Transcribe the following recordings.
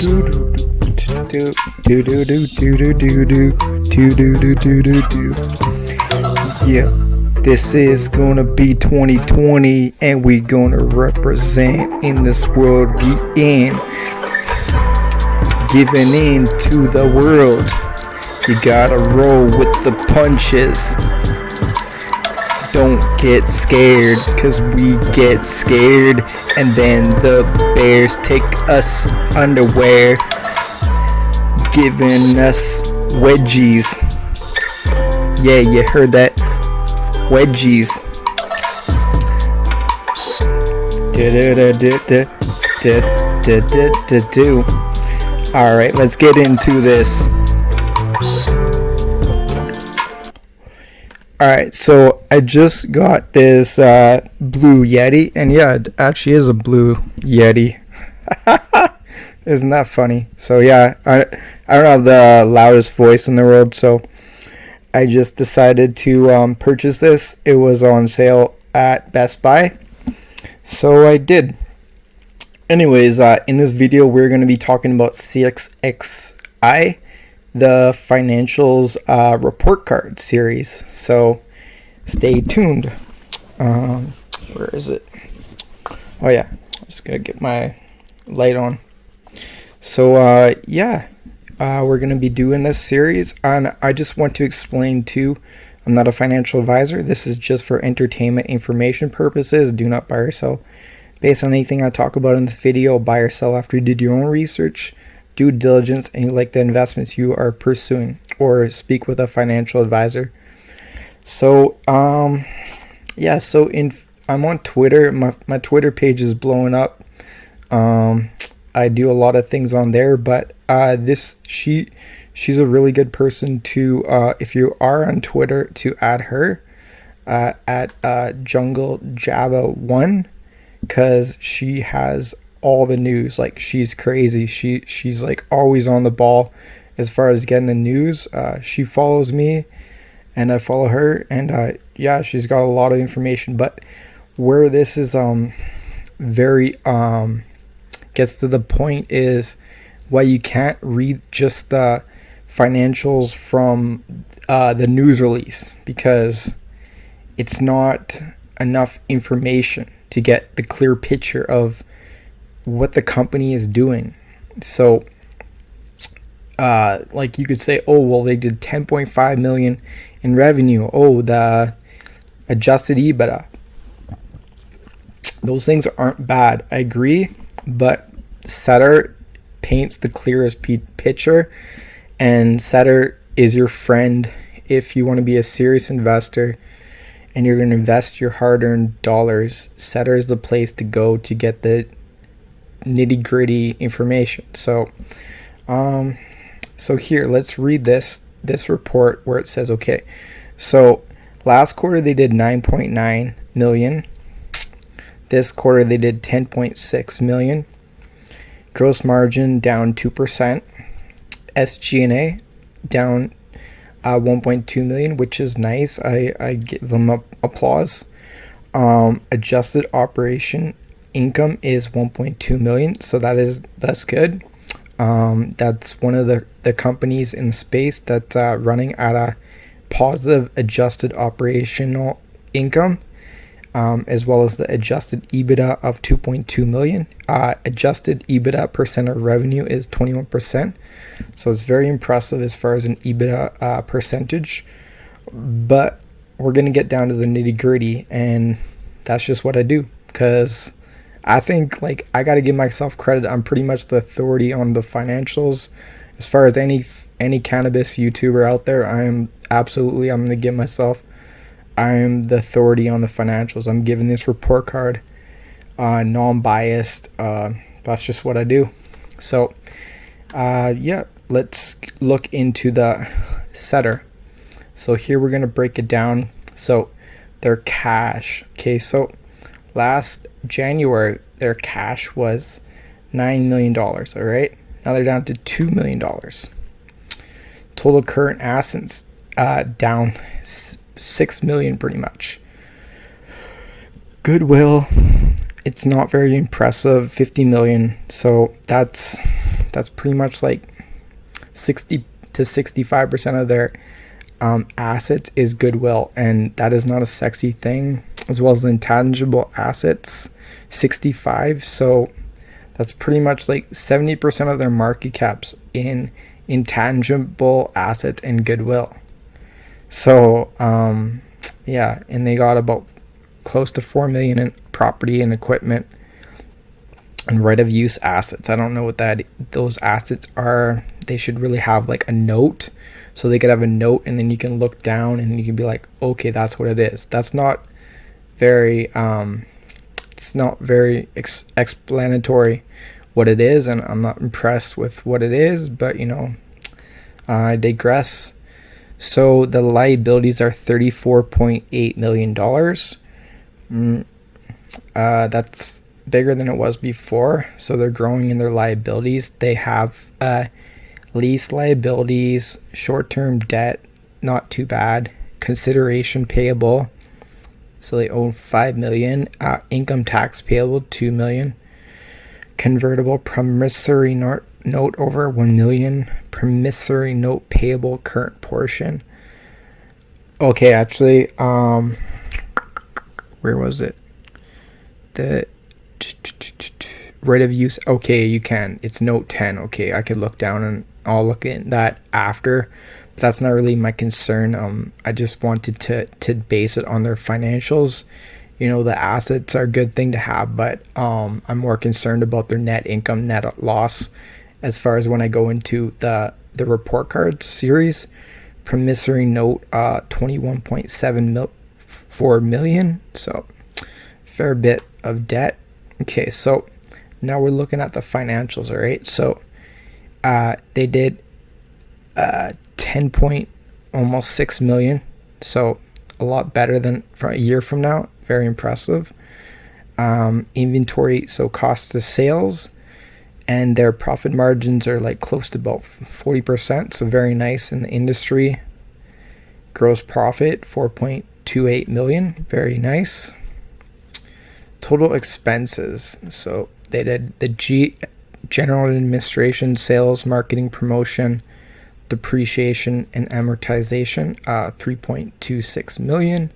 Yeah, this is gonna be 2020, and we gonna represent in this world we in. Giving in to the world, you gotta roll with the punches. Don't get scared, cause we get scared, and then the bears take us underwear, giving us wedgies. Yeah, you heard that. Wedgies. Alright, let's get into this. Alright, so I just got this blue Yeti, and yeah, it actually is a blue Yeti. Isn't that funny? So yeah, I don't have the loudest voice in the world, so I just decided to purchase this. It was on sale at Best Buy, so I did. Anyways, in this video we're going to be talking about CXXI, the financials report card series, so stay tuned. Where is it? Oh yeah, I'm just gonna get my light on. So yeah, we're gonna be doing this series, and I just want to explain too, I'm not a financial advisor. This is just for entertainment information purposes. Do not buy or sell based on anything I talk about in this video. Buy or sell after you did your own research, due diligence, and you like the investments you are pursuing, or speak with a financial advisor. So yeah, so I'm on Twitter. My Twitter page is blowing up. I do a lot of things on there, but she's a really good person to if you are on Twitter, to add her at Jungle Java 1, because she has all the news. Like, she's crazy. She's like always on the ball as far as getting the news. She follows me and I follow her, and yeah, she's got a lot of information. But where this is very gets to the point is why you can't read just the financials from the news release, because it's not enough information to get the clear picture of what the company is doing. So like, you could say, oh well, they did 10.5 million in revenue. Oh, the adjusted EBITDA. Those things aren't bad, I agree, but SEDAR paints the clearest picture, and SEDAR is your friend if you want to be a serious investor and you're going to invest your hard-earned dollars. SEDAR is the place to go to get the nitty-gritty information. So so here, let's read this report where it says, okay, so last quarter they did 9.9 million. This quarter they did 10.6 million. Gross margin down 2%. SG&A down 1.2 million, which is nice. I give them applause. Adjusted operation income is 1.2 million, so that's good. That's one of the companies in the space that's running at a positive adjusted operational income, as well as the adjusted EBITDA of 2.2 million. Adjusted EBITDA percent of revenue is 21%, so it's very impressive as far as an EBITDA percentage. But we're gonna get down to the nitty gritty, and that's just what I do, because I think, like, I gotta give myself credit. I'm pretty much the authority on the financials. As far as any cannabis YouTuber out there, I'm gonna give myself, I'm the authority on the financials. I'm giving this report card non-biased. That's just what I do. So yeah, let's look into the SEDAR. So here we're gonna break it down. So their cash, okay, so last January their cash was $9 million. All right, now they're down to $2 million. Total current assets down 6 million pretty much. Goodwill, it's not very impressive, 50 million. So that's That's pretty much like 60 to 65% of their assets is goodwill, and that is not a sexy thing. As well as intangible assets, 65. So that's pretty much like 70% of their market caps in intangible assets and goodwill. So yeah, and they got about close to 4 million in property and equipment and right of use assets. I don't know what those assets are. They should really have like a note, so they could have a note, and then you can look down and you can be like, okay, that's what it is. That's not very it's not very explanatory what it is, and I'm not impressed with what it is, but I digress. So the liabilities are $34.8 million. That's bigger than it was before, so they're growing in their liabilities. They have lease liabilities, short-term debt, not too bad, consideration payable, so they owe $5 million, income tax payable $2 million, convertible promissory note over $1 million, promissory note payable current portion. Okay, actually, where was it? The right of use. Okay, you can. It's note 10. Okay, I could look down and I'll look at that after. But that's not really my concern. I just wanted to base it on their financials. The assets are a good thing to have, but I'm more concerned about their net income, net loss, as far as when I go into the report card series. Promissory note, 21.74 million. So fair bit of debt. Okay, so now we're looking at the financials. All right, so they did 10.6 million, so a lot better than from a year from now. Very impressive. Inventory, so cost of sales, and their profit margins are like close to about 40%, so very nice in the industry. Gross profit 4.28 million, very nice. Total expenses, so they did the general administration, sales, marketing, promotion, depreciation and amortization, 3.26 million.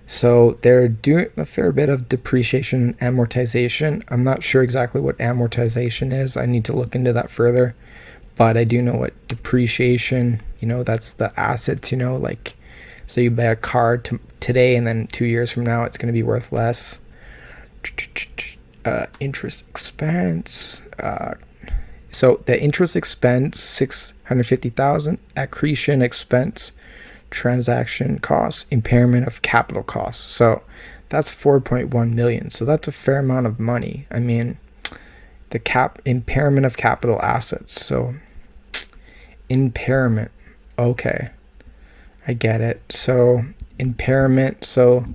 So they're doing a fair bit of depreciation and amortization. I'm not sure exactly what amortization is. I need to look into that further, but I do know what depreciation, that's the assets, like, so you buy a car today and then 2 years from now it's going to be worth less. Interest expense, so the interest expense $650,000, accretion expense, transaction costs, impairment of capital costs, so that's 4.1 million. So that's a fair amount of money. I mean, the impairment of capital assets, so impairment, okay, I get it. So impairment, so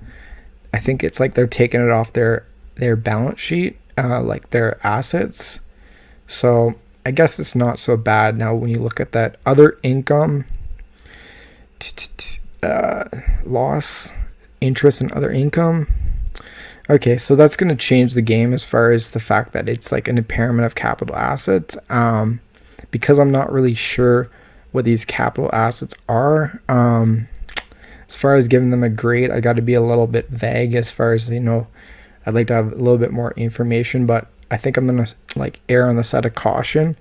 I think it's like they're taking it off their balance sheet, like their assets. So I guess it's not so bad. Now when you look at that other income, loss, interest and other income, okay, so that's going to change the game as far as the fact that it's like an impairment of capital assets, because I'm not really sure what these capital assets are. As far as giving them a grade, I got to be a little bit vague as far as, I'd like to have a little bit more information, but I think I'm going to like err on the side of caution.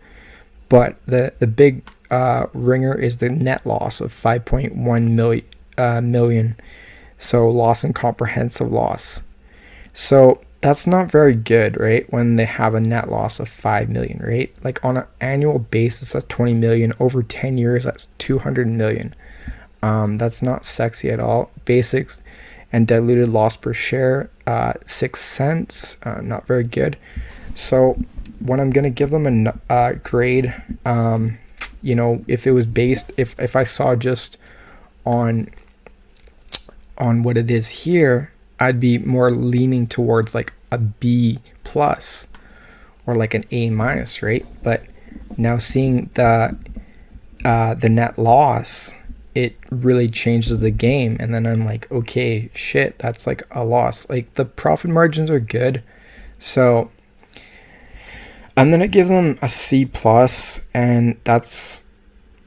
But the big ringer is the net loss of 5.1 million. So loss and comprehensive loss. So that's not very good, right? When they have a net loss of 5 million, right? Like on an annual basis, that's 20 million. Over 10 years, that's 200 million. That's not sexy at all. Basics and diluted loss per share, 6 cents. Not very good. So when I'm gonna give them a grade, if it was based, if I saw just on what it is here, I'd be more leaning towards like a B plus or like an A minus, right? But now seeing the net loss, it really changes the game. And then I'm like, okay, shit, that's like a loss. Like the profit margins are good. So I'm gonna give them a C plus, and that's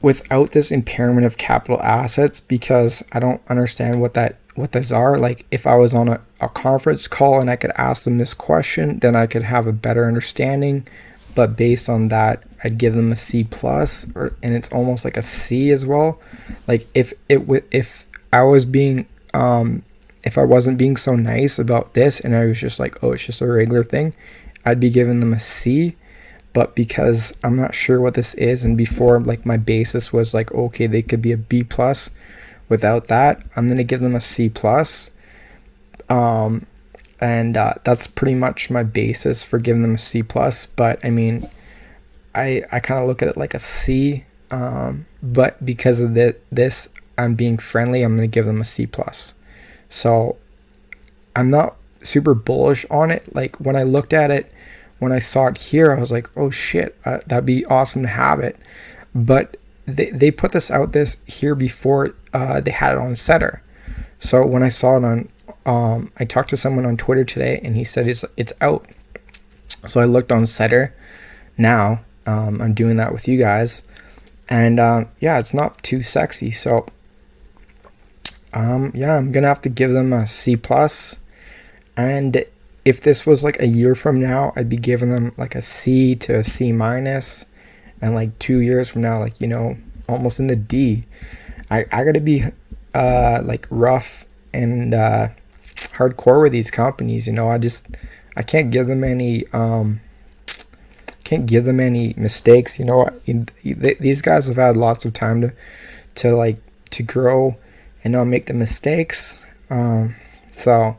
without this impairment of capital assets, because I don't understand what those are. Like, if I was on a conference call and I could ask them this question, then I could have a better understanding. But based on that, I'd give them a C plus, and it's almost like a C as well. Like, if I was being if I wasn't being so nice about this and I was just like, oh, it's just a regular thing, I'd be giving them a C. But because I'm not sure what this is, and before, like, my basis was like, okay, they could be a B plus without that, I'm gonna give them a C plus. And that's pretty much my basis for giving them a C plus. But I mean, I kind of look at it like a C, but because of this, I'm being friendly, I'm gonna give them a C plus. So I'm not super bullish on it. Like, when I looked at it, when I saw it here, I was like, oh shit, that'd be awesome to have it. But they put this out here before they had it on SEDAR. So when I saw it on, I talked to someone on Twitter today, and he said it's out. So I looked on SEDAR now. I'm doing that with you guys, and yeah, it's not too sexy. So yeah, I'm gonna have to give them a C plus. And if this was like a year from now, I'd be giving them like a C to a C minus, and like 2 years from now, like, you know, almost in the D. I gotta be like rough and hardcore with these companies. You know, I can't give them any mistakes. You know, these guys have had lots of time to grow and not make the mistakes. So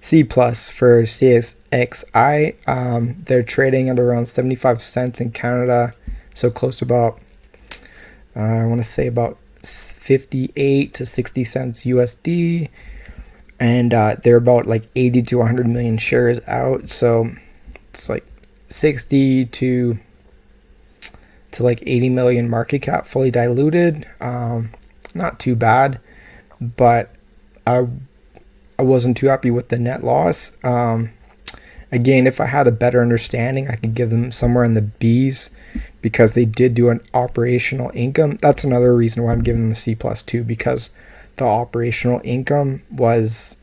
C plus for CXXI. They're trading at around 75 cents in Canada, so close to about I want to say about 58 to 60 cents USD, and they're about like 80 to 100 million shares out, so it's like 60 to like 80 million market cap fully diluted. Not too bad, but I wasn't too happy with the net loss. Again, if I had a better understanding, I could give them somewhere in the B's, because they did do an operational income. That's another reason why I'm giving them a C plus too, because the operational income was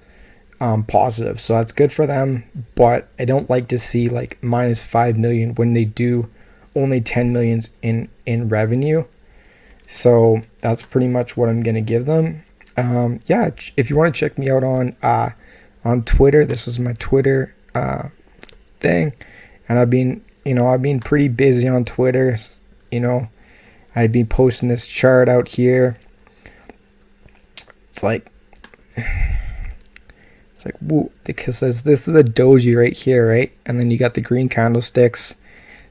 positive. So that's good for them, but I don't like to see like minus 5 million when they do only 10 millions in revenue. So that's pretty much what I'm going to give them. Yeah, if you want to check me out on Twitter, this is my Twitter thing, and I've been pretty busy on Twitter. You know, I've been posting this chart out here. It's like woo, because this is a doji right here, right? And then you got the green candlesticks.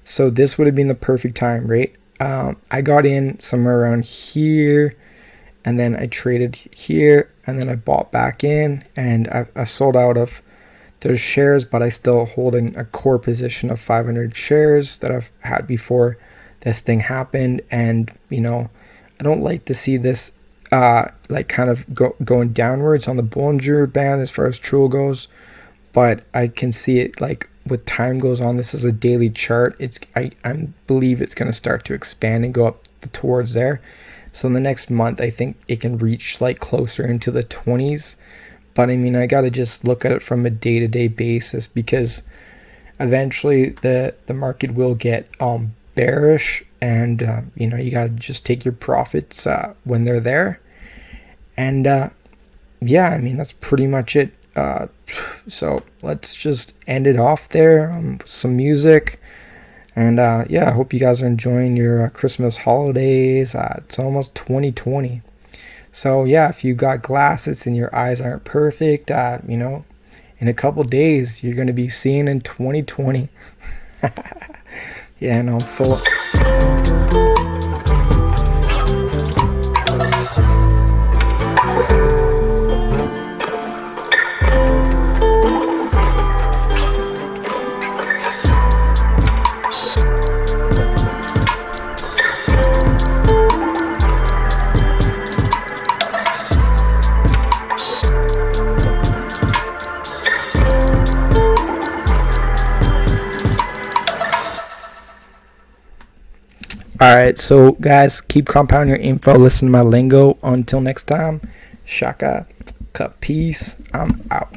So this would have been the perfect time, right? I got in somewhere around here, and then I traded here, and then I bought back in, and I sold out of those shares, but I still hold in a core position of 500 shares that I've had before this thing happened. And you know, I don't like to see this like kind of going downwards on the Bollinger Band as far as True goes, but I can see it like with time goes on. This is a daily chart. I believe it's going to start to expand and go up towards there. So in the next month, I think it can reach like closer into the 20s. But I mean, I got to just look at it from a day-to-day basis, because eventually the market will get bearish, and you know, you got to just take your profits when they're there. And yeah, I mean, that's pretty much it. So let's just end it off there. Some music. And yeah, I hope you guys are enjoying your Christmas holidays. It's almost 2020. So yeah, if you got glasses and your eyes aren't perfect, you know, in a couple days, you're going to be seeing in 2020. Yeah, no, full. All right, so guys, keep compounding your info. Listen to my lingo. Until next time, shaka, peace. I'm out.